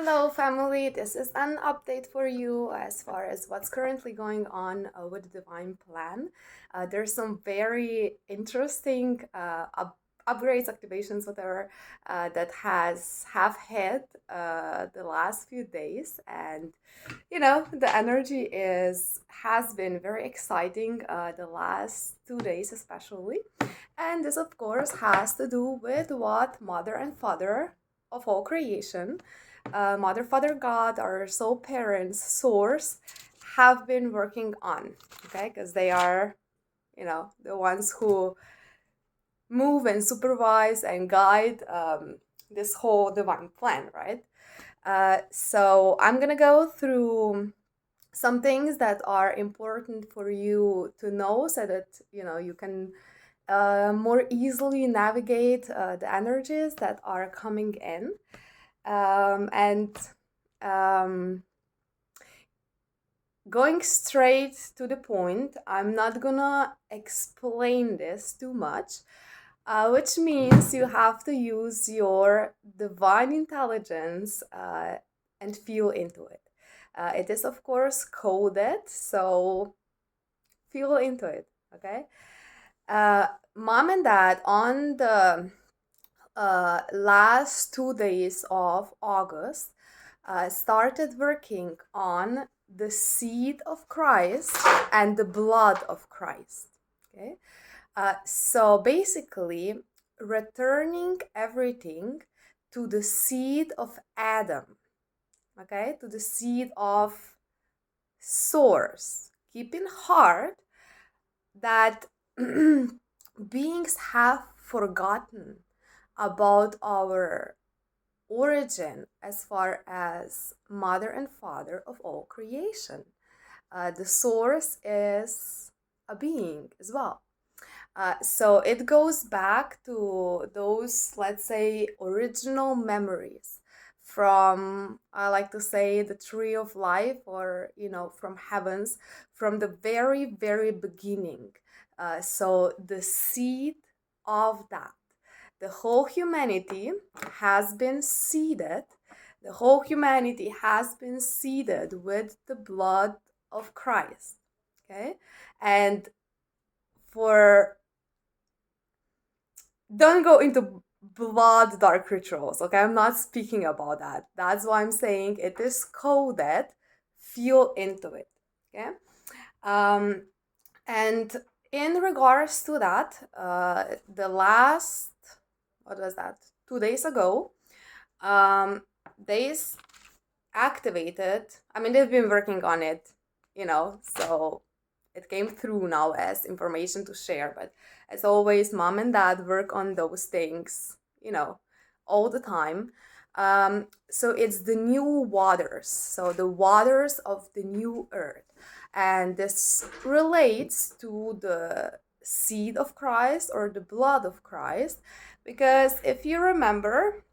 Hello, family. This is an update for you as far as what's currently going on with DivinePlan. There's some very interesting upgrades, activations, whatever, that have hit the last few days, and the energy is has been very exciting the last 2 days, especially. And this, of course, has to do with what Mother and Father of all creation, Mother, Father, God, our soul parents, source, have been working on, okay? Because they are, the ones who move and supervise and guide this whole divine plan, right? So I'm gonna go through some things that are important for you to know so that you can more easily navigate the energies that are coming in. And going straight to the point, I'm not gonna explain this too much, which means you have to use your divine intelligence and feel into it. It is, of course, coded, so feel into it, okay? Mom and dad, on the last 2 days of August, started working on the seed of Christ and the blood of Christ. Okay, so basically, returning everything to the seed of Adam. Okay, to the seed of Source. Keep in heart that beings have forgotten about our origin as far as Mother and Father of all creation. The source is a being as well. So it goes back to those, let's say, original memories from, I like to say, the tree of life, or, from heavens, from the very, very beginning. So the seed of that. The whole humanity has been seeded. The whole humanity has been seeded with the blood of Christ. Okay? And for don't go into blood dark rituals, okay? I'm not speaking about that. That's why I'm saying it is coded. Feel into it, okay? And in regards to that, the last, what was that, 2 days ago, they activated, I mean, they've been working on it, so it came through now as information to share. But as always, mom and dad work on those things, all the time. So it's the new waters, so the waters of the new earth. And this relates to the seed of Christ or the blood of Christ. Because if you remember,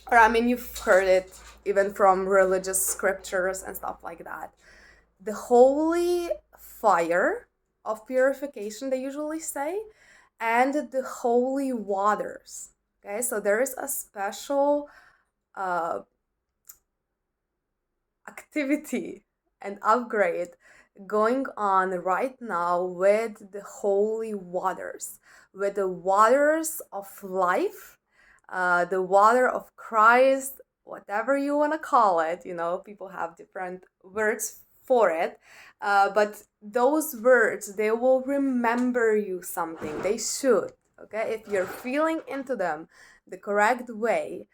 or I mean, you've heard it even from religious scriptures and stuff like that, the holy fire of purification, they usually say, and the holy waters. Okay, so there is a special activity and upgrade going on right now with the holy waters, with the waters of life, the water of Christ, whatever you want to call it. People have different words for it, but those words, they will remember you something. They should, okay? If you're feeling into them the correct way,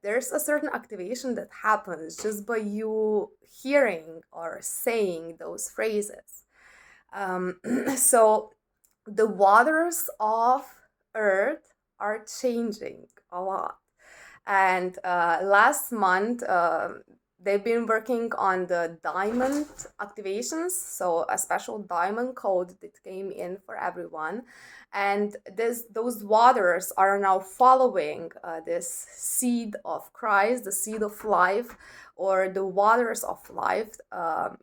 there's a certain activation that happens just by you hearing or saying those phrases. So the waters of earth are changing a lot. And last month, they've been working on the diamond activations, so a special diamond code that came in for everyone. And those waters are now following this seed of Christ, the seed of life, or the waters of life.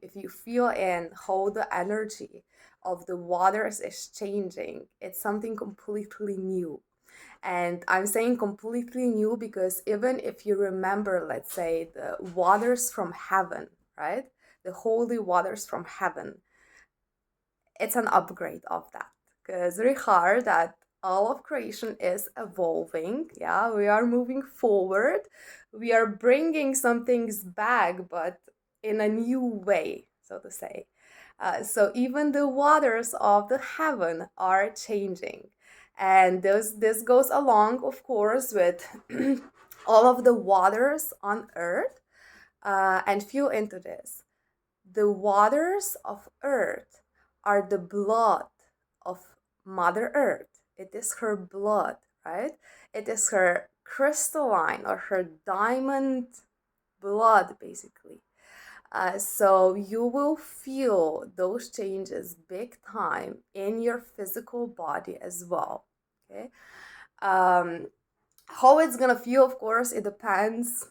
If you feel in how the energy of the waters is changing, it's something completely new. And I'm saying completely new because even if you remember, let's say, the waters from heaven, right? The holy waters from heaven, it's an upgrade of that. Because Richard, that all of creation is evolving. Yeah, we are moving forward. We are bringing some things back, but in a new way, so to say. So even the waters of the heaven are changing. And this goes along, of course, with all of the waters on earth. And feel into this. The waters of earth are the blood of Mother Earth. It is her blood, right? It is her crystalline or her diamond blood, basically. So you will feel those changes big time in your physical body as well. Okay. Um, how it's gonna feel, of course, it depends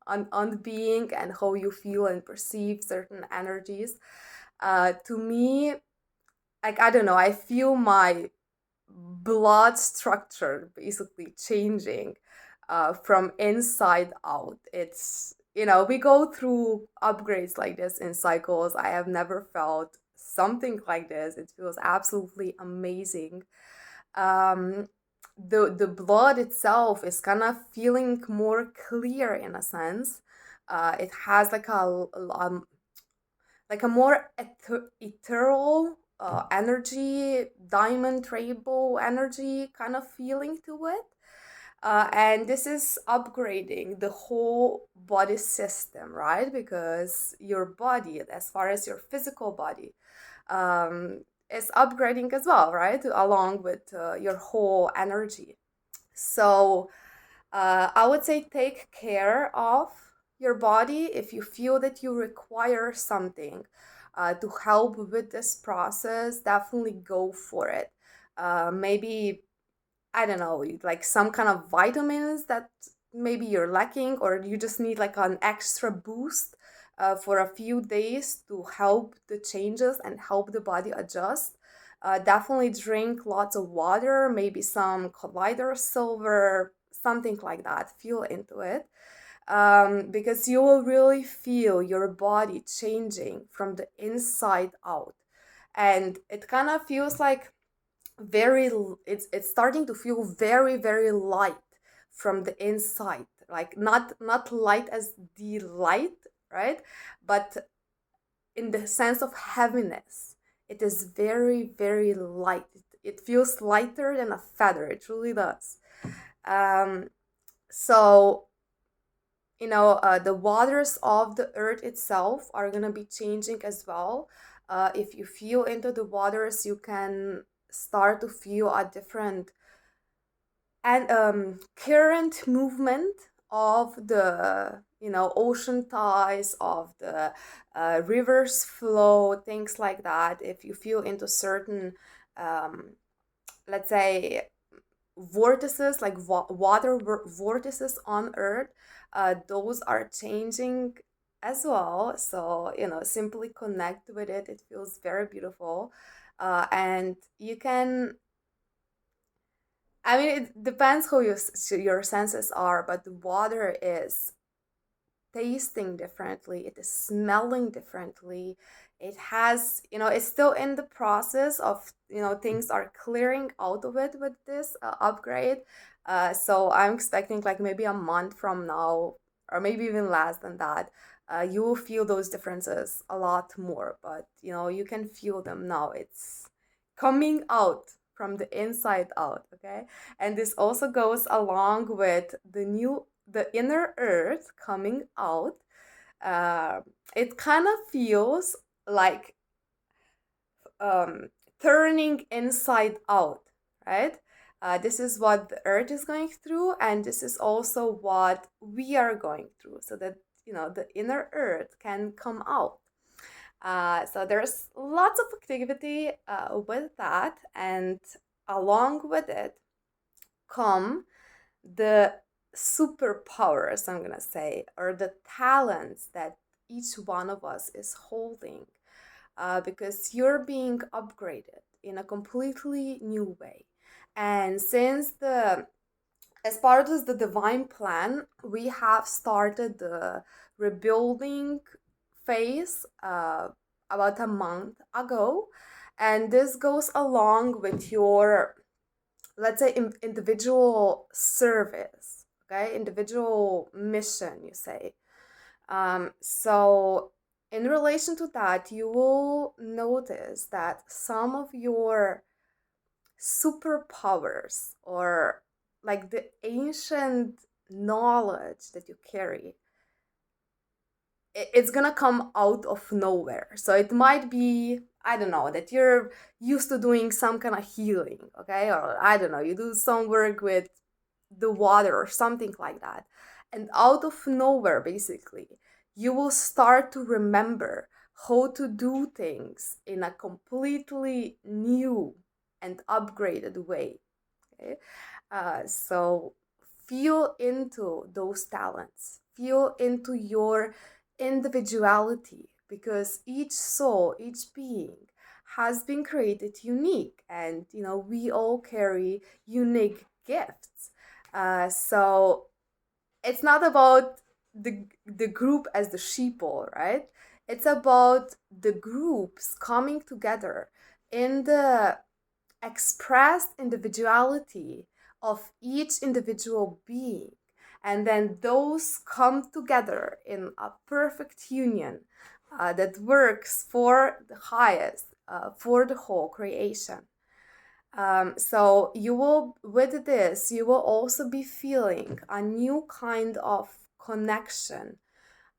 on the being and how you feel and perceive certain energies. To me, like, I don't know, I feel my blood structure basically changing from inside out. It's, we go through upgrades like this in cycles. I have never felt something like this. It feels absolutely amazing. The blood itself is kind of feeling more clear in a sense. It has like a more ethereal energy, diamond rainbow energy kind of feeling to it. And this is upgrading the whole body system, right? Because your body, as far as your physical body, is upgrading as well, right? Along with your whole energy. So I would say take care of your body if you feel that you require something to help with this process. Definitely go for it. Maybe, I don't know, like some kind of vitamins that maybe you're lacking, or you just need like an extra boost for a few days to help the changes and help the body adjust. Definitely drink lots of water, maybe some colloidal silver, something like that. Feel into it. Because you will really feel your body changing from the inside out. And it kind of feels like it's starting to feel very, very light from the inside, like not light as the light, right? But in the sense of heaviness, it is very, very light. It feels lighter than a feather. It really does. um so the waters of the earth itself are going to be changing as well. If you feel into the waters, you can start to feel a different and current movement of the ocean tides, of the rivers flow, things like that. If you feel into certain um, let's say vortices, like water vortices on earth, those are changing as well. So simply connect with it. It feels very beautiful. And you can, I mean, it depends who your senses are, but the water is tasting differently, it is smelling differently. It has, it's still in the process of, things are clearing out of it with this upgrade. So I'm expecting like maybe a month from now, or maybe even less than that, you will feel those differences a lot more. But you can feel them now. It's coming out from the inside out. Okay. And this also goes along with the inner earth coming out. uh, it kind of feels like um, turning inside out, right? This is what the earth is going through, and this is also what we are going through, so that the inner earth can come out. So there's lots of activity with that, and along with it come the superpowers, I'm gonna say, or the talents that each one of us is holding, because you're being upgraded in a completely new way. And since the as part of the divine plan, we have started the rebuilding phase about a month ago. And this goes along with your, let's say, individual service, okay? Individual mission, you say. So, in relation to that, you will notice that some of your superpowers, or like the ancient knowledge that you carry, it's gonna come out of nowhere. So it might be, I don't know, that you're used to doing some kind of healing, okay? Or I don't know, you do some work with the water or something like that. And out of nowhere, basically, you will start to remember how to do things in a completely new and upgraded way. Okay? So feel into those talents, feel into your individuality, because each soul, each being has been created unique, and we all carry unique gifts. So it's not about the group as the sheeple, right? It's about the groups coming together in the expressed individuality of each individual being, and then those come together in a perfect union that works for the highest, for the whole creation. So you will, with this, you will also be feeling a new kind of connection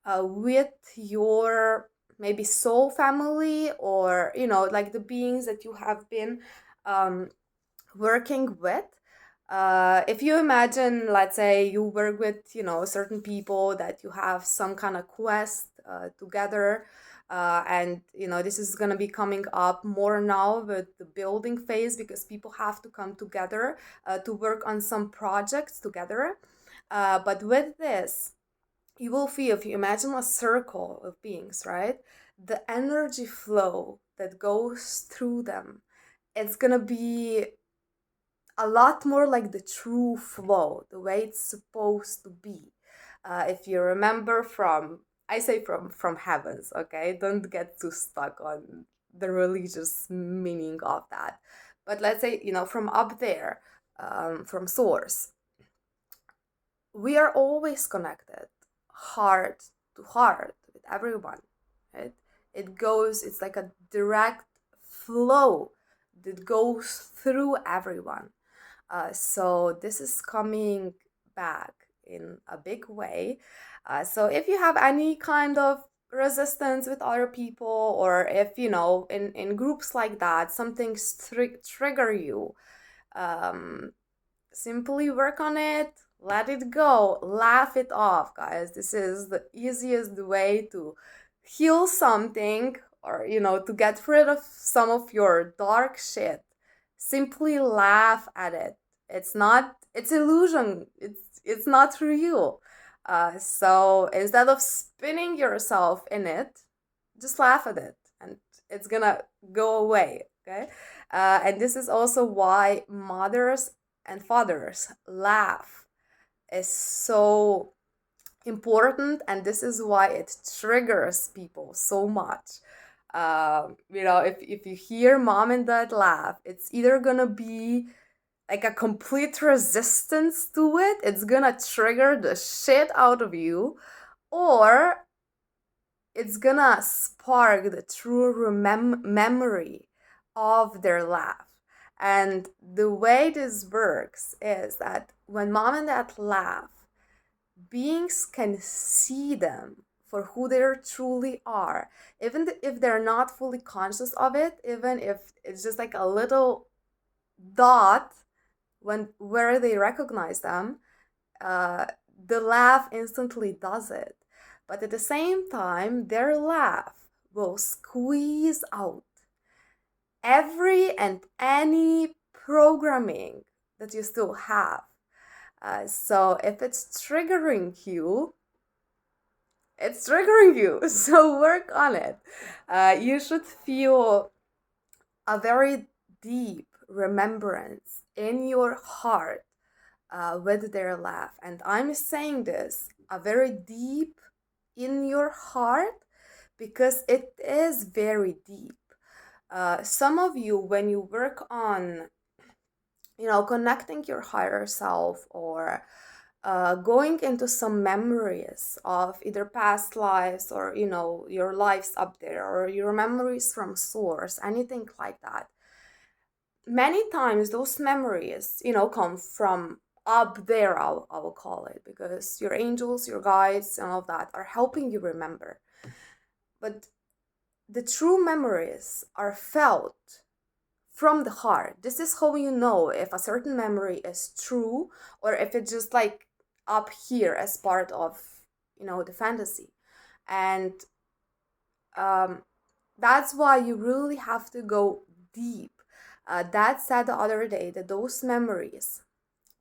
with your maybe soul family, or like the beings that you have been um, working with. If you imagine, let's say you work with certain people that you have some kind of quest together, and this is going to be coming up more now with the building phase, because people have to come together to work on some projects together. But with this, you will feel, if you imagine a circle of beings, right, the energy flow that goes through them, it's gonna be a lot more like the true flow, the way it's supposed to be. If you remember from, I say from heavens, okay? Don't get too stuck on the religious meaning of that. But let's say, from up there, from source, we are always connected, heart to heart, with everyone, right? It's like a direct flow that goes through everyone. So this is coming back in a big way. So if you have any kind of resistance with other people, or if in groups like that some things trigger you, simply work on it, let it go, laugh it off, guys. This is the easiest way to heal something, or to get rid of some of your dark shit. Simply laugh at it. It's illusion. It's not real. So instead of spinning yourself in it, just laugh at it, and it's gonna go away. Okay. And this is also why mothers and fathers laugh is so important, and this is why it triggers people so much. If you hear mom and dad laugh, it's either gonna be like a complete resistance to it, it's gonna trigger the shit out of you, or it's gonna spark the true memory of their laugh. And the way this works is that when mom and dad laugh, beings can see them for who they truly are, even if they're not fully conscious of it, even if it's just like a little dot where they recognize them. The laugh instantly does it. But at the same time, their laugh will squeeze out every and any programming that you still have. So if it's triggering you, it's triggering you. So work on it. You should feel a very deep remembrance in your heart with their laugh. And I'm saying this very deep in your heart because it is very deep. Some of you, when you work on, connecting your higher self, or going into some memories of either past lives, or your lives up there, or your memories from source, anything like that, many times those memories come from up there. I will call it, because your angels, your guides, and all of that are helping you remember. But the true memories are felt from the heart. This is how you know if a certain memory is true, or if it's just like up here as part of the fantasy. And that's why you really have to go deep. Dad said the other day that those memories,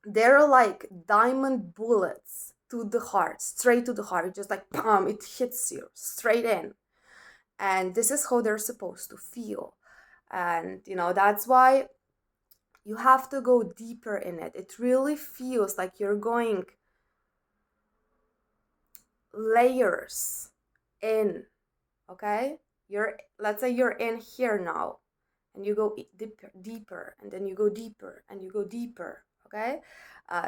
they're like diamond bullets to the heart, straight to the heart. Just like bam, it hits you straight in. And this is how they're supposed to feel. And that's why you have to go deeper in it. It really feels like you're going layers in. Okay, let's say you're in here now, and you go deeper, and then you go deeper, and you go deeper. Okay,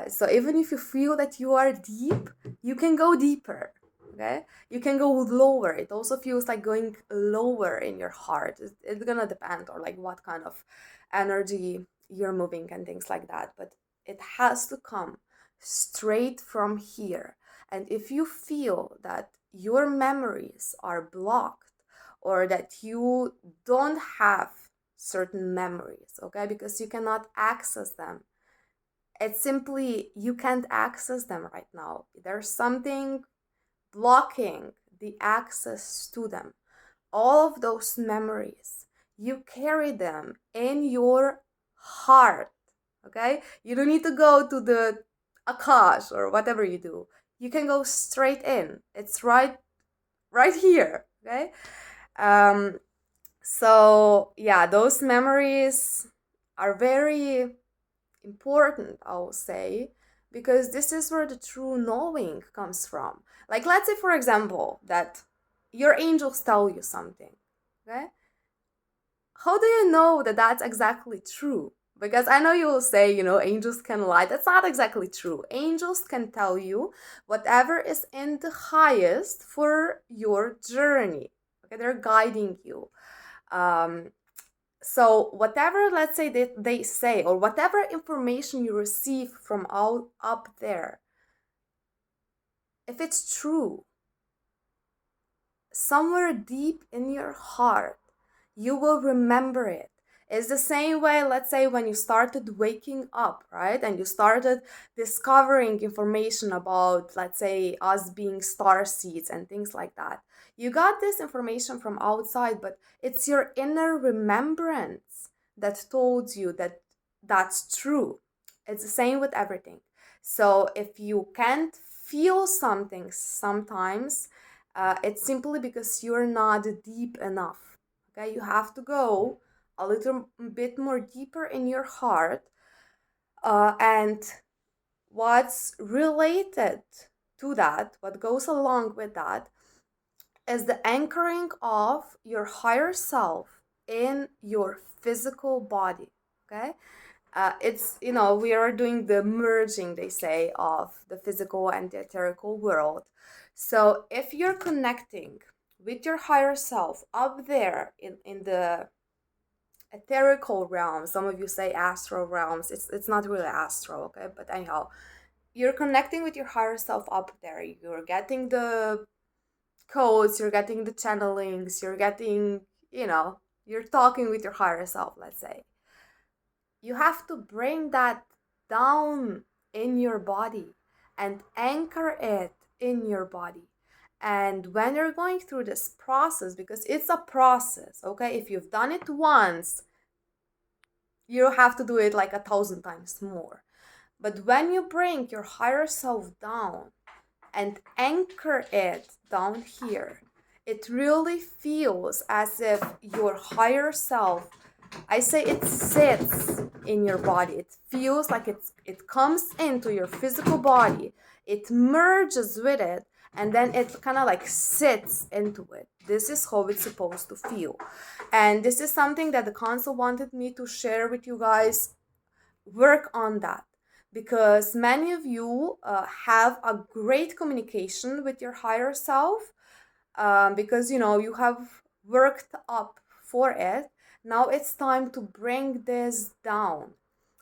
so even if you feel that you are deep, you can go deeper. Okay, you can go lower. It also feels like going lower in your heart. It's gonna depend on like what kind of energy you're moving and things like that, but it has to come straight from here. And if you feel that your memories are blocked, or that you don't have certain memories, okay, because you cannot access them, it's simply you can't access them right now. There's something blocking the access to them. All of those memories, you carry them in your heart. Okay, you don't need to go to the Akash or whatever you do. You can go straight in. It's right here. Okay. So yeah, those memories are very important, I will say, because this is where the true knowing comes from. Like, let's say, for example, that your angels tell you something. Okay, how do you know that that's exactly true? Because I know you will say, angels can lie. That's not exactly true. Angels can tell you whatever is in the highest for your journey. Okay, they're guiding you. So whatever, let's say, they say, or whatever information you receive from out up there, if it's true, somewhere deep in your heart, you will remember it. It's the same way, let's say, when you started waking up, right? And you started discovering information about, let's say, us being star seeds and things like that. You got this information from outside, but it's your inner remembrance that told you that that's true. It's the same with everything. So if you can't feel something sometimes, it's simply because you're not deep enough. Okay, you have to go a little bit more deeper in your heart. And what's related to that, what goes along with that, is the anchoring of your higher self in your physical body. Okay, it's we are doing the merging, they say, of the physical and the etherical world. So if you're connecting with your higher self up there in the etherical realm, some of you say astral realms, it's not really astral, okay, but anyhow, you're connecting with your higher self up there. You're getting the codes, you're getting the channelings, you're getting, you're talking with your higher self, let's say. You have to bring that down in your body and anchor it in your body. And when you're going through this process, because it's a process, okay, if you've done it once, you have to do it like 1,000 times more. But when you bring your higher self down and anchor it down here, it really feels as if your higher self I say it sits in your body. It feels like it comes into your physical body. It merges with it, and then it kind of like sits into it. This is how it's supposed to feel. And this is something that the council wanted me to share with you guys. Work on that, because many of you have a great communication with your higher self, because you have worked up for it. Now it's time to bring this down.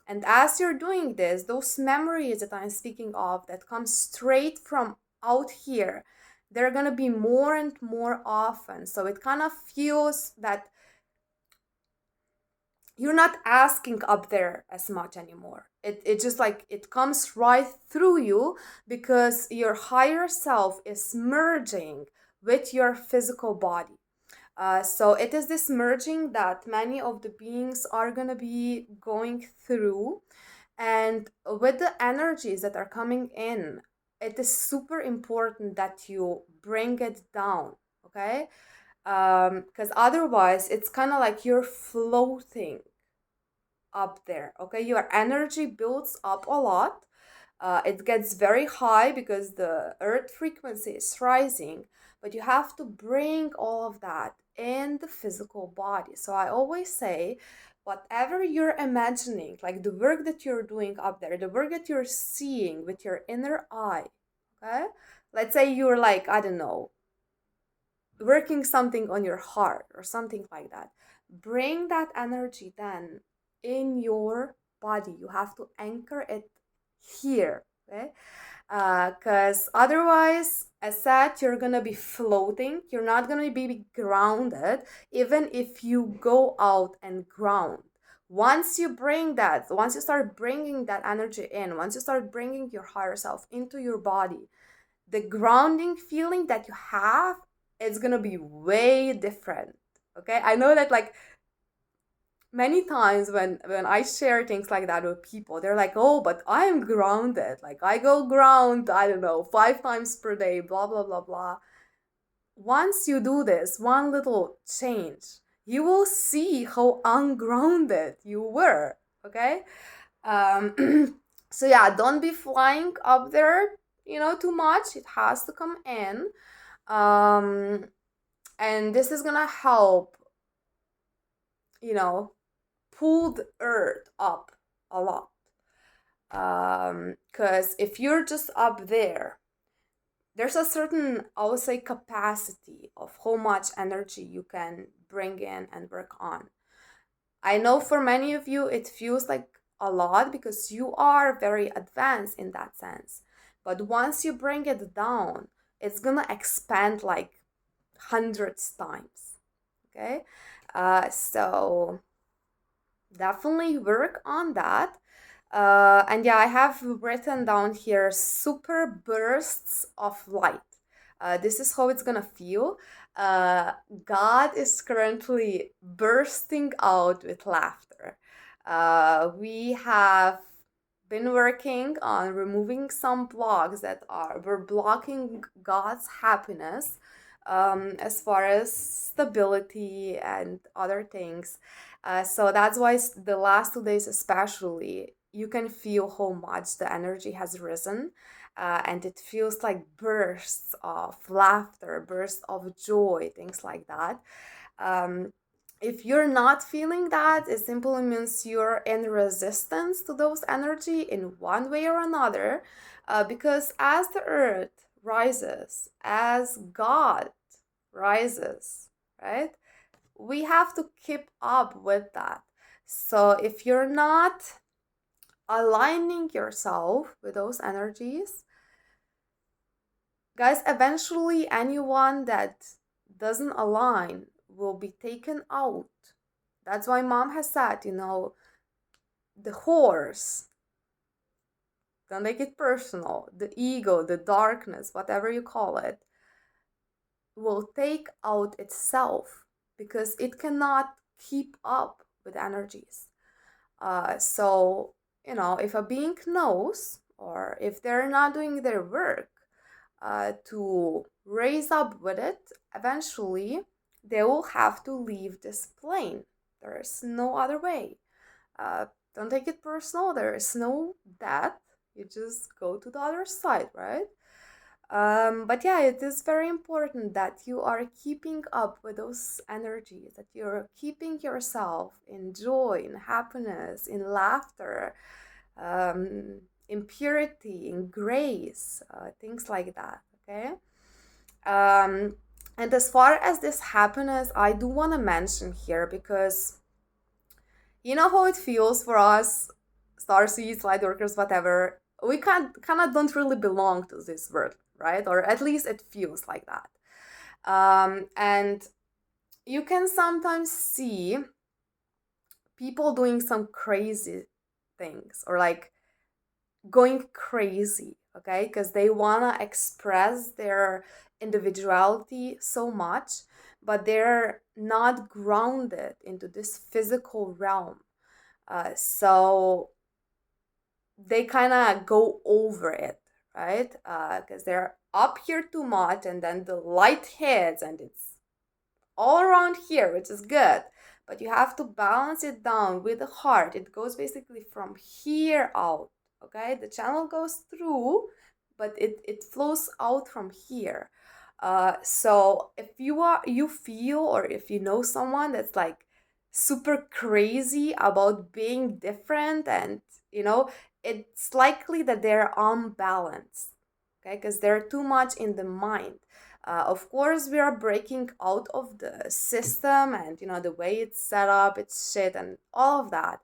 And as you're doing this, those memories that I'm speaking of that come straight from out here, they're going to be more and more often. So it kind of feels that you're not asking up there as much anymore. It just like it comes right through you, because your higher self is merging with your physical body. So it is this merging that many of the beings are going to be going through. And with the energies that are coming in, it is super important that you bring it down, okay? Because otherwise it's kind of like you're floating up there, okay? Your energy builds up a lot. It gets very high because the earth frequency is rising, but you have to bring all of that in the physical body. So I always say, whatever you're imagining, like the work that you're doing up there, the work that you're seeing with your inner eye, okay? Let's say you're like, I don't know, working something on your heart or something like that. Bring that energy then in your body. You have to anchor it here, okay? Because otherwise, as said, you're gonna be floating. You're not gonna be grounded, even if you go out and ground. Once you bring that, once you start bringing that energy in, once you start bringing your higher self into your body, the grounding feeling that you have, it's gonna be way different. Okay, I know that like many times when I share things like that with people, they're like, oh, but I'm grounded, like I go ground, I don't know, 5 times per day, blah blah blah blah. Once you do this one little change, you will see how ungrounded you were. Okay. um so yeah, don't be flying up there too much. It has to come in. um and this is gonna help pull the earth up a lot. Because if you're just up there, there's a certain, I would say, capacity of how much energy you can bring in and work on. I know for many of you it feels like a lot because you are very advanced in that sense. But once you bring it down, it's gonna expand like hundreds times. Okay? So definitely work on that. And yeah, I have written down here super bursts of light. This is how it's gonna feel. Uh, God is currently bursting out with laughter. We have been working on removing some blocks that were blocking God's happiness, as far as stability and other things. So that's why the last 2 days especially, you can feel how much the energy has risen, and it feels like bursts of laughter, bursts of joy, things like that. Um, if you're not feeling that, it simply means you're in resistance to those energy in one way or another, because as the earth rises, as God rises, right? We have to keep up with that. So if you're not aligning yourself with those energies, guys, eventually anyone that doesn't align will be taken out. That's why mom has said, the horse, don't make it personal, the ego, the darkness, whatever you call it, will take out itself because it cannot keep up with energies. So, if a being knows, or if they're not doing their work to raise up with it, eventually they will have to leave this plane. There is no other way. Don't take it personal. There is no death. You just go to the other side, right? But yeah, it is very important that you are keeping up with those energies, that you're keeping yourself in joy, in happiness, in laughter, in purity, in grace, things like that. Okay. And as far as this happiness, I do want to mention here, because you know how it feels for us, starseeds, light workers, whatever. We kind of don't really belong to this world, right? Or at least it feels like that. And you can sometimes see people doing some crazy things, or like going crazy, okay? Because they want to express their individuality so much, but they're not grounded into this physical realm. So they kind of go over it, right? Because they're up here too much, and then the light hits and it's all around here, which is good. But you have to balance it down with the heart. It goes basically from here out, okay? The channel goes through, but it flows out from here. So if you feel, or if you know someone that's like super crazy about being different, and it's likely that they're unbalanced, okay? Because they're too much in the mind. Of course, we are breaking out of the system, and the way it's set up, it's shit, and all of that.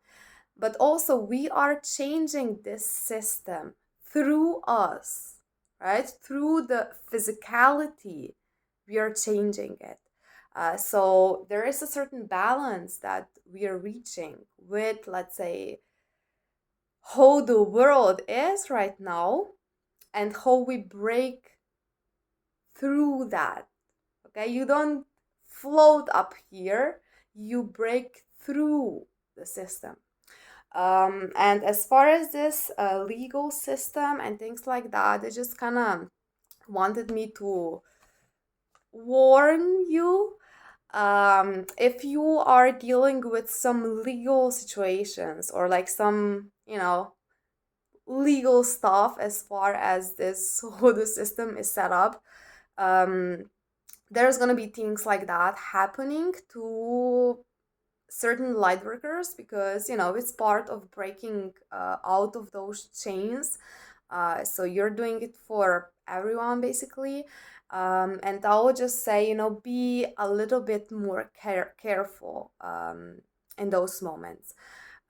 But also, we are changing this system through us, right? Through the physicality, we are changing it. So there is a certain balance that we are reaching with, let's say, how the world is right now, and how we break through that. Okay, you don't float up here, you break through the system. And as far as this legal system and things like that, they just kind of wanted me to warn you. If you are dealing with some legal situations, or like some legal stuff, as far as this whole the system is set up, there's gonna be things like that happening to certain light workers, because it's part of breaking out of those chains. So you're doing it for everyone, basically. And I would just say, be a little bit more careful in those moments.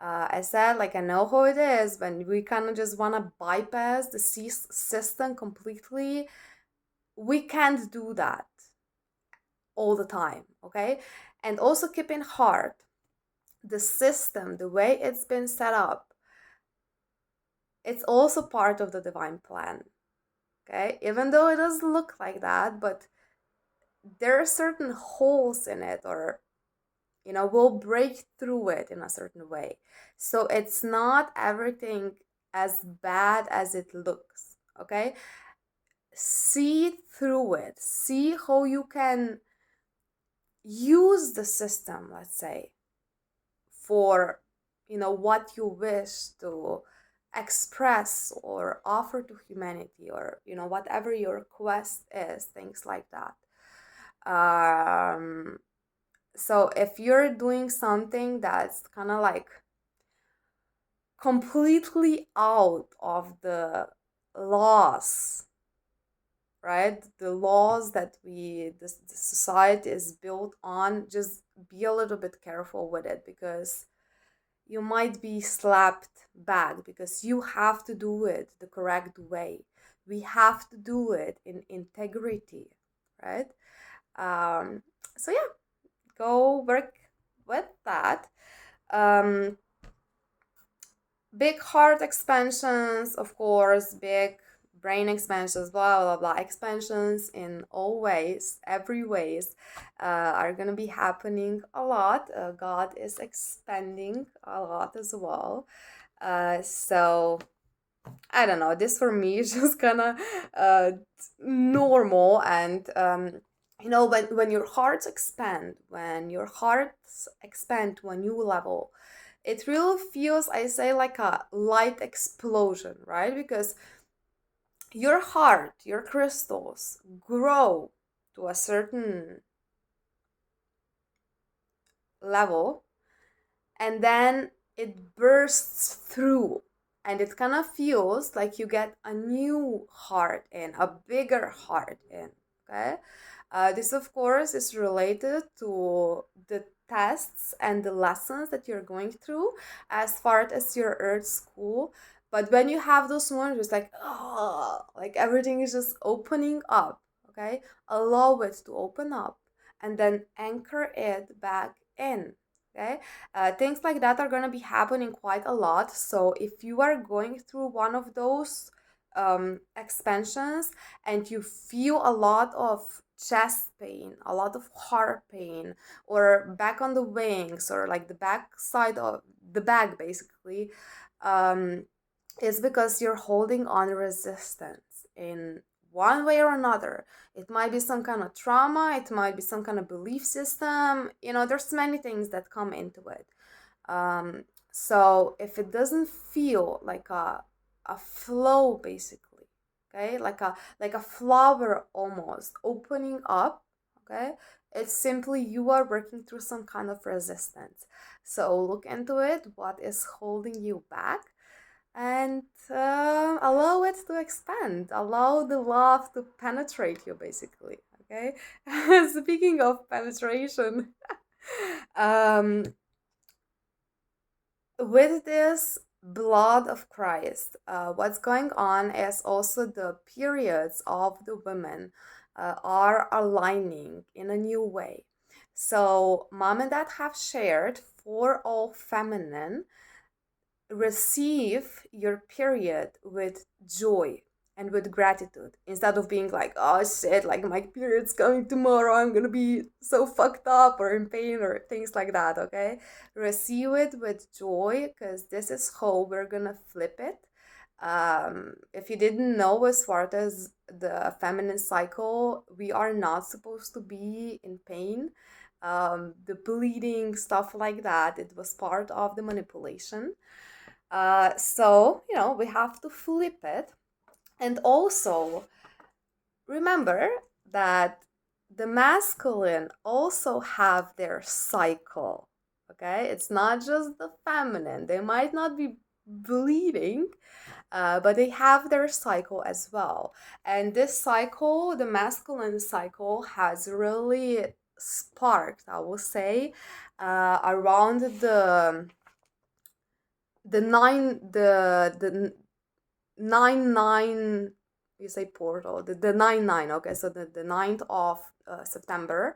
I said, like, I know how it is when we kind of just want to bypass the system completely. We can't do that all the time, okay? And also keep in heart, the system, the way it's been set up, it's also part of the divine plan, okay? Even though it doesn't look like that, but there are certain holes in it, or we'll break through it in a certain way. So it's not everything as bad as it looks, okay? See through it. See how you can use the system, let's say, for what you wish to express or offer to humanity, or whatever your quest is, things like that. So if you're doing something that's kind of like completely out of the laws, right? The laws that the society is built on, just be a little bit careful with it, because you might be slapped back, because you have to do it the correct way. We have to do it in integrity, right? So yeah, go work with that. Big heart expansions, of course, big brain expansions, blah blah blah, expansions in all ways, every ways, are gonna be happening a lot. God is expanding a lot as well. So I don't know, this for me is just kind of normal, and when your hearts expand, when your hearts expand to a new level, it really feels, I say, like a light explosion, right? Because your heart, your crystals grow to a certain level, and then it bursts through, and it kind of feels like you get a new heart in, a bigger heart in. Okay. This of course is related to the tests and the lessons that you're going through as far as your earth school. But when you have those moments, it's like, oh, like everything is just opening up. Okay. Allow it to open up, and then anchor it back in. Okay. Things like that are going to be happening quite a lot. So if you are going through one of those expansions and you feel a lot of chest pain, a lot of heart pain, or back on the wings, or like the back side of the back, basically, um, it's because you're holding on resistance in one way or another. It might be some kind of trauma, it might be some kind of belief system. There's many things that come into it. So if it doesn't feel like a flow, basically, okay, like a flower almost opening up, okay, it's simply you are working through some kind of resistance. So look into it, what is holding you back, and allow it to expand, allow the love to penetrate you, basically. Okay. Speaking of penetration, um with this blood of Christ, what's going on is also the periods of the women are aligning in a new way. So mom and dad have shared, for all feminine, receive your period with joy and with gratitude, instead of being like, oh shit, like my period's coming tomorrow, I'm gonna be so fucked up or in pain or things like that. Okay, receive it with joy, because this is how we're gonna flip it. If you didn't know, as far as the feminine cycle, we are not supposed to be in pain. The bleeding, stuff like that, it was part of the manipulation. So, we have to flip it. And also, remember that the masculine also have their cycle. Okay? It's not just the feminine. They might not be bleeding, but they have their cycle as well. And this cycle, the masculine cycle, has really sparked, I will say, around the nine the 9/9, you say portal, the 9/9. Okay, so the 9th of September.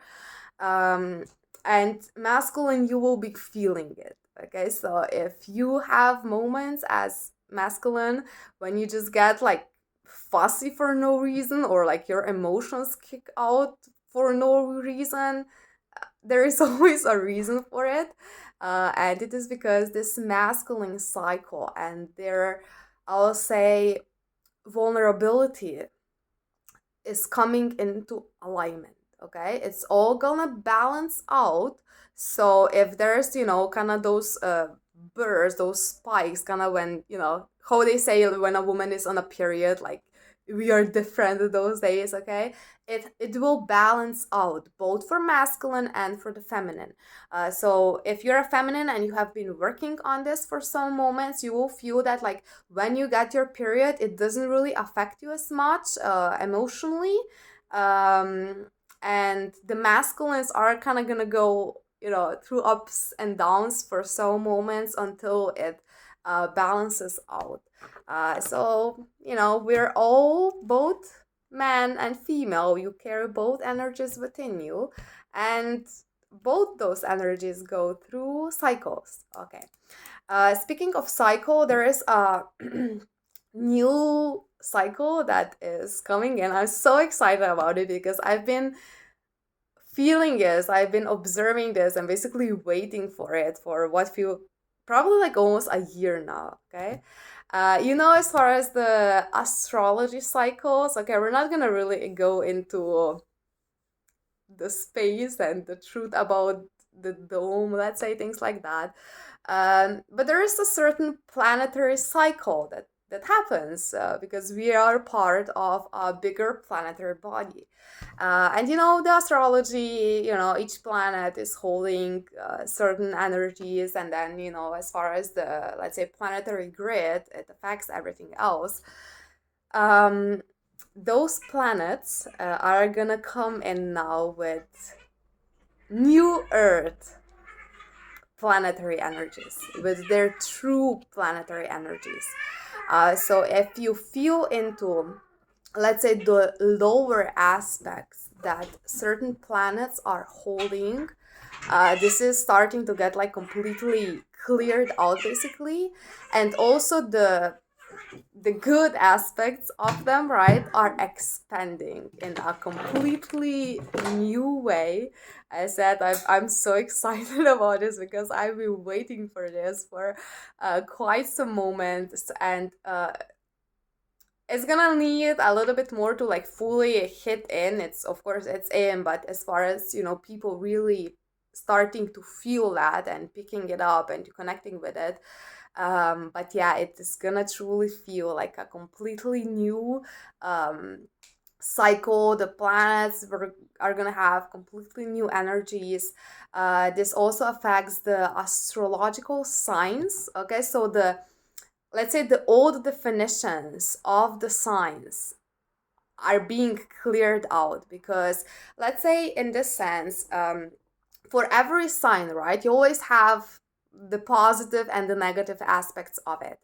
And masculine, you will be feeling it. Okay, so if you have moments as masculine when you just get like fussy for no reason, or like your emotions kick out for no reason, there is always a reason for it. And it is because this masculine cycle and their, I'll say, vulnerability is coming into alignment. Okay, it's all gonna balance out. So if there's, kind of those bursts, those spikes, kind of when, how they say when a woman is on a period, like we are different those days. Okay, it will balance out both for masculine and for the feminine. So if you're a feminine and you have been working on this for some moments, you will feel that, like, when you get your period, it doesn't really affect you as much emotionally. And the masculines are kind of gonna go, through ups and downs for some moments until it balances out. So, we're all both man and female. You carry both energies within you, and both those energies go through cycles. Okay. Speaking of cycle, there is a new cycle that is coming in. I'm so excited about it because I've been feeling this, I've been observing this, and basically waiting for it for what feel probably like almost a year now. Okay. As far as the astrology cycles, okay, we're not gonna really go into the space and the truth about the dome, let's say, things like that. But there is a certain planetary cycle that happens because we are part of a bigger planetary body. And the astrology, each planet is holding certain energies, and then, as far as the, let's say, planetary grid, it affects everything else. Those planets are gonna come in now with new Earth planetary energies, with their true planetary energies. So if you feel into, let's say, the lower aspects that certain planets are holding, this is starting to get like completely cleared out basically. And also the good aspects of them, right, are expanding in a completely new way. I said I'm so excited about this because I've been waiting for this for quite some moments, and it's gonna need a little bit more to like fully hit in. It's, of course, it's in, but as far as people really starting to feel that and picking it up and connecting with it, but yeah, it is gonna truly feel like a completely new cycle. The planets are gonna have completely new energies. This also affects the astrological signs. Okay, so let's say the old definitions of the signs are being cleared out, because let's say in this sense, for every sign, right, you always have the positive and the negative aspects of it.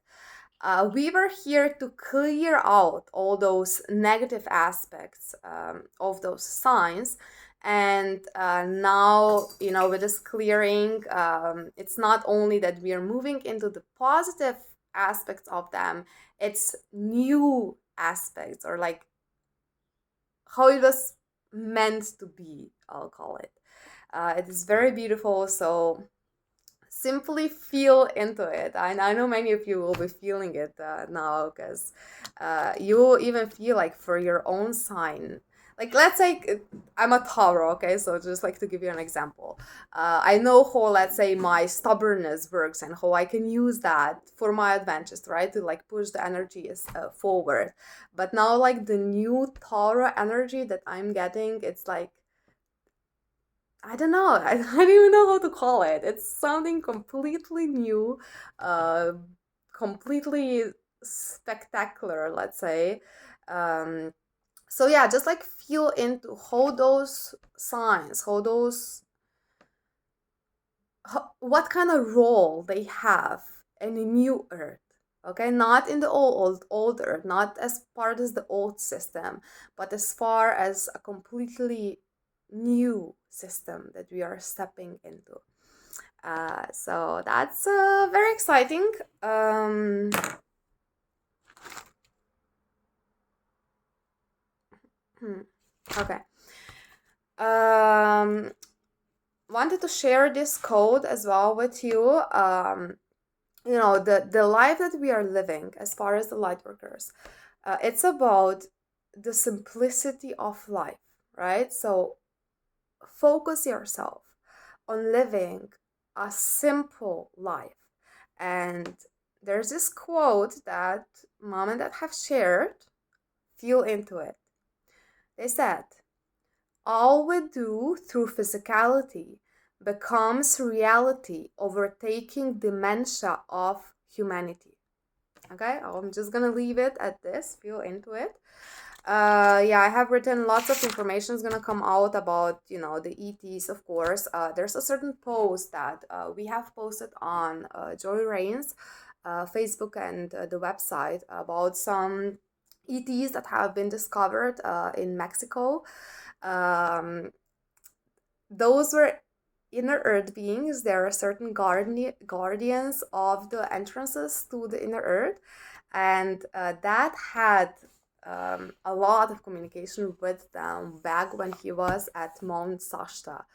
We were here to clear out all those negative aspects of those signs. And now, with this clearing, it's not only that we are moving into the positive aspects of them, it's new aspects, or like how it was meant to be, I'll call it. It is very beautiful. So simply feel into it. I know many of you will be feeling it now, because you will even feel like for your own sign. Like, let's say I'm a Tauro, okay? So just like to give you an example. I know how, let's say, my stubbornness works and how I can use that for my advantage, right? To like push the energies forward. But now, like, the new Tauro energy that I'm getting, it's like, I don't know. I don't even know how to call it. It's something completely new, uh, completely spectacular, let's say. Um, so yeah, just like feel into how those signs, what kind of role they have in a new Earth. Okay, not in the old Earth, not as part of the old system, but as far as a completely new system that we are stepping into. So that's very exciting. Okay. Wanted to share this code as well with you. The life that we are living as far as the light workers, it's about the simplicity of life, right? So focus yourself on living a simple life. And there's this quote that mom and dad have shared. Feel into it. They said, all we do through physicality becomes reality, overtaking dementia of humanity. Okay, I'm just gonna leave it at this. Feel into it. Yeah, I have written lots of information is gonna come out about the ETs, of course. There's a certain post that we have posted on Joy Rain's Facebook and the website about some ETs that have been discovered in Mexico. Those were inner earth beings. There are certain guardians of the entrances to the inner earth, and that had a lot of communication with them back when he was at Mount Shasta.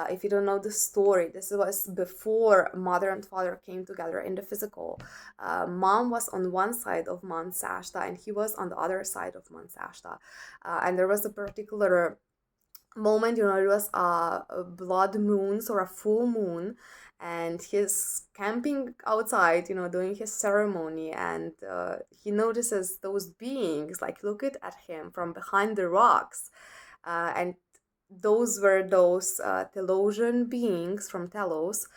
If you don't know the story, this was before mother and father came together in the physical. Mom was on one side of Mount Shasta and he was on the other side of Mount Shasta, and there was a particular moment, it was a blood moon or a full moon, and he's camping outside, doing his ceremony, and he notices those beings like look at him from behind the rocks, and those were those Telosian beings from Telos.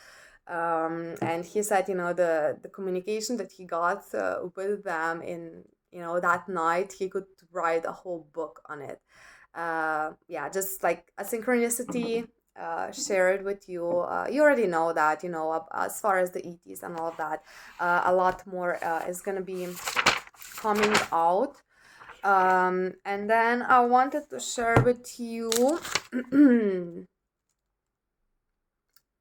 And he said, the communication that he got with them in, that night, he could write a whole book on it. Yeah, just like a synchronicity shared with you. You already know that, as far as the ETs and all of that, a lot more is going to be coming out. And then I wanted to share with you,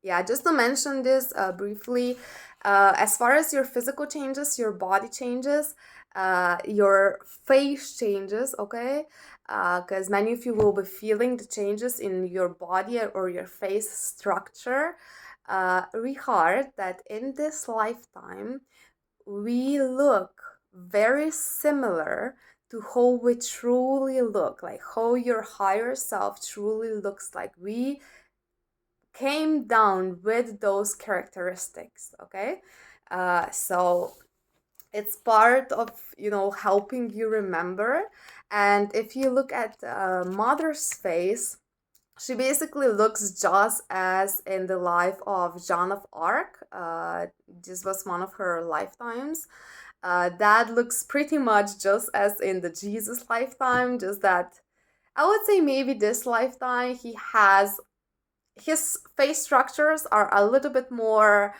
yeah, just to mention this briefly, as far as your physical changes, your body changes, your face changes, okay? Because many of you will be feeling the changes in your body or your face structure. Regard that in this lifetime, we look very similar to how we truly look, like how your higher self truly looks like. We came down with those characteristics, okay? So it's part of, helping you remember. And if you look at Mother's face, she basically looks just as in the life of Joan of Arc. This was one of her lifetimes. Dad looks pretty much just as in the Jesus lifetime, just that I would say maybe this lifetime his face structures are a little bit more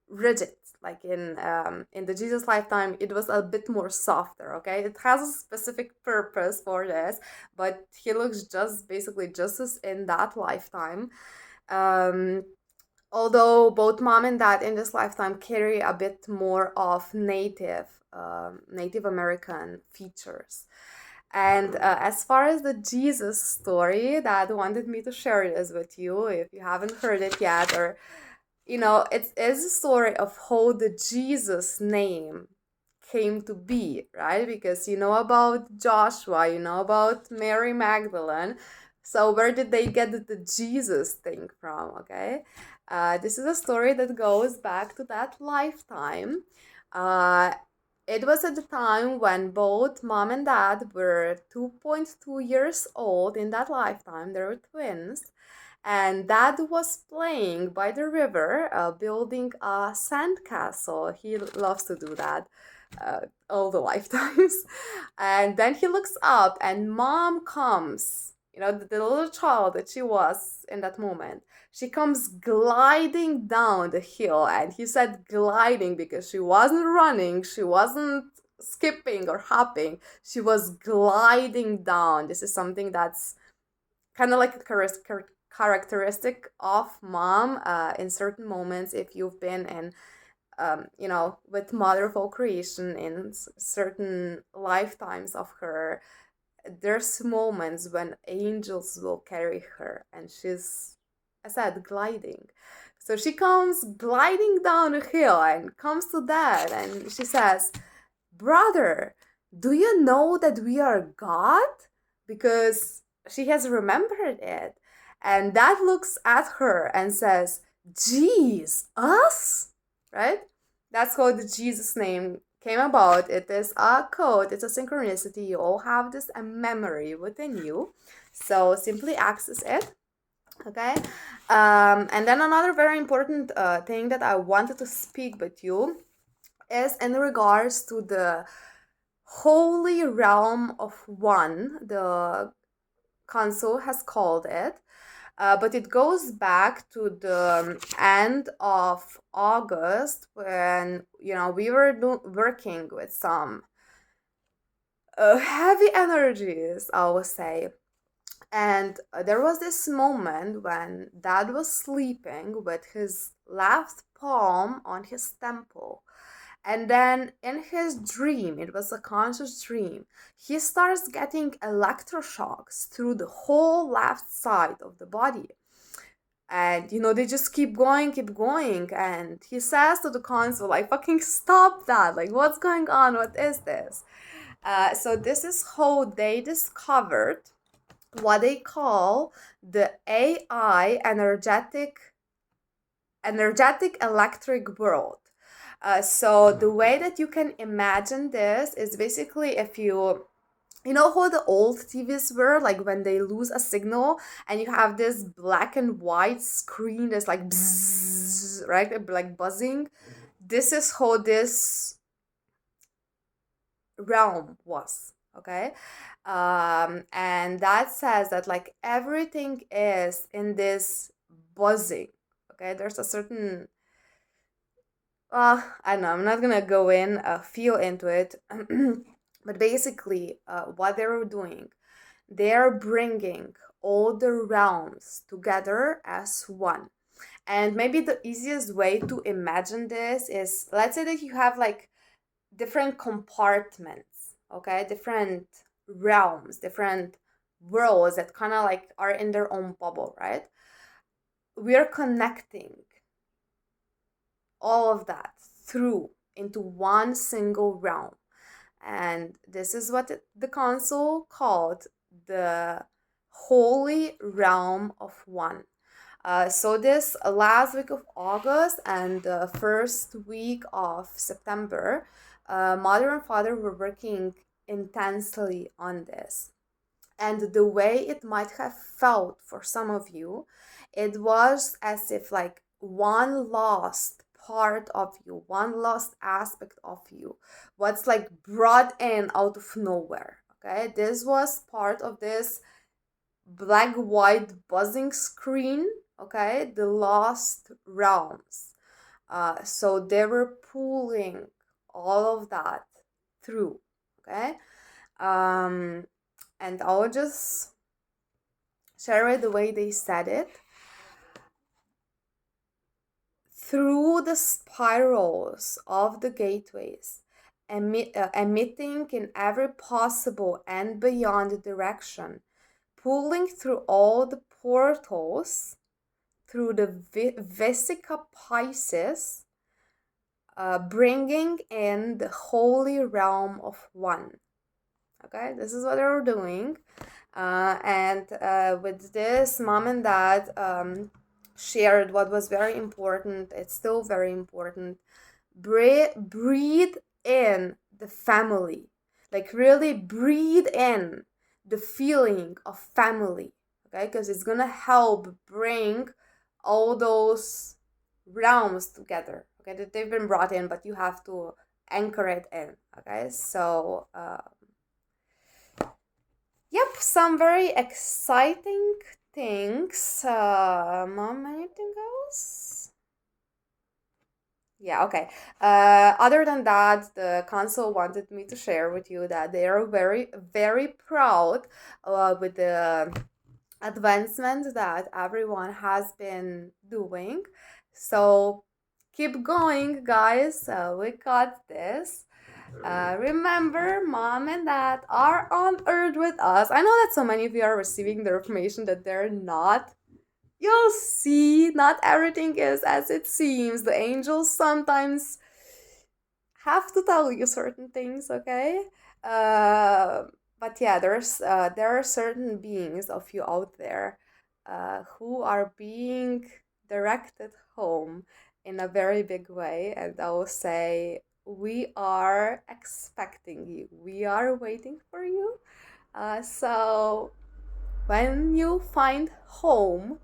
rigid. Like in the Jesus lifetime, it was a bit more softer. Okay, it has a specific purpose for this, but he looks basically just as in that lifetime. Although both mom and dad in this lifetime carry a bit more of Native American features. And as far as the Jesus story, Dad wanted me to share this with you if you haven't heard it yet, or it is a story of how the Jesus name came to be, right? Because you know about Joshua, you know about Mary Magdalene. So where did they get the Jesus thing from? Okay, this is a story that goes back to that lifetime. It was at the time when both mom and dad were 2.2 years old in that lifetime. They were twins. And dad was playing by the river, building a sandcastle. He loves to do that all the lifetimes. And then he looks up, and mom comes. The little child that she was in that moment. She comes gliding down the hill, and he said gliding because she wasn't running, she wasn't skipping or hopping, she was gliding down. This is something that's kind of like a characteristic of mom in certain moments. If you've been in with mother of all creation in certain lifetimes of her, there's moments when angels will carry her, and she's, I said, gliding. So she comes gliding down a hill and comes to dad, and she says, brother, do you know that we are God? Because she has remembered it. And dad looks at her and says, geez, us? Right? That's how the Jesus name came about. It is a code, it's a synchronicity. You all have this memory within you. So simply access it. Okay. And then another very important thing that I wanted to speak with you is in regards to the holy realm of one, the council has called it. But it goes back to the end of August when, we were working with some heavy energies, I would say. And there was this moment when dad was sleeping with his left palm on his temple. And then in his dream, it was a conscious dream, he starts getting electroshocks through the whole left side of the body. And, they just keep going. And he says to the console, like, fucking stop that. Like, what's going on? What is this? So this is how they discovered what they call the AI energetic electric world. So the way that you can imagine this is basically, if you know how the old TVs were, like when they lose a signal and you have this black and white screen that's like bzzz, right? Like buzzing. This is how this realm was, okay? And that says that like everything is in this buzzing, okay? There's a certain I don't know, I'm not gonna go in feel into it. But basically what they're doing, they're bringing all the realms together as one. And maybe the easiest way to imagine this is, let's say that you have like different compartments, okay, different realms, different worlds that kind of like are in their own bubble, right? We're connecting all of that through into one single realm. And this is what the council called the Holy Realm of One. So this last week of August and the first week of September, mother and father were working intensely on this. And the way it might have felt for some of you, it was as if like one lost part of you, one lost aspect of you, what's like brought in out of nowhere. Okay, this was part of this black white buzzing screen, okay, the lost realms. So they were pulling all of that through, okay. And I'll just share it the way they said it. Through the spirals of the gateways, emitting in every possible and beyond direction, pulling through all the portals, through the Vesica Pisces, bringing in the holy realm of one. Okay, this is what they're doing. And with this, mom and dad shared what was very important. It's still very important. Breathe in the family. Like really breathe in the feeling of family. Okay, because it's gonna help bring all those realms together. Okay, that they've been brought in, but you have to anchor it in. Okay, so yep, some very exciting things. Mom, anything else? Yeah, okay. Other than that, the council wanted me to share with you that they are very, very proud with the advancement that everyone has been doing. So keep going, guys. We got this. Remember, mom and dad are on earth with us. I know that so many of you are receiving the information that they're not. You'll see, not everything is as it seems. The angels sometimes have to tell you certain things, okay? But yeah, there are certain beings of you out there who are being directed home in a very big way, and I will say we are expecting you. We are waiting for you. So when you find home,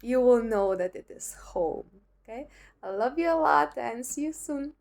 you will know that it is home. Okay? I love you a lot and see you soon.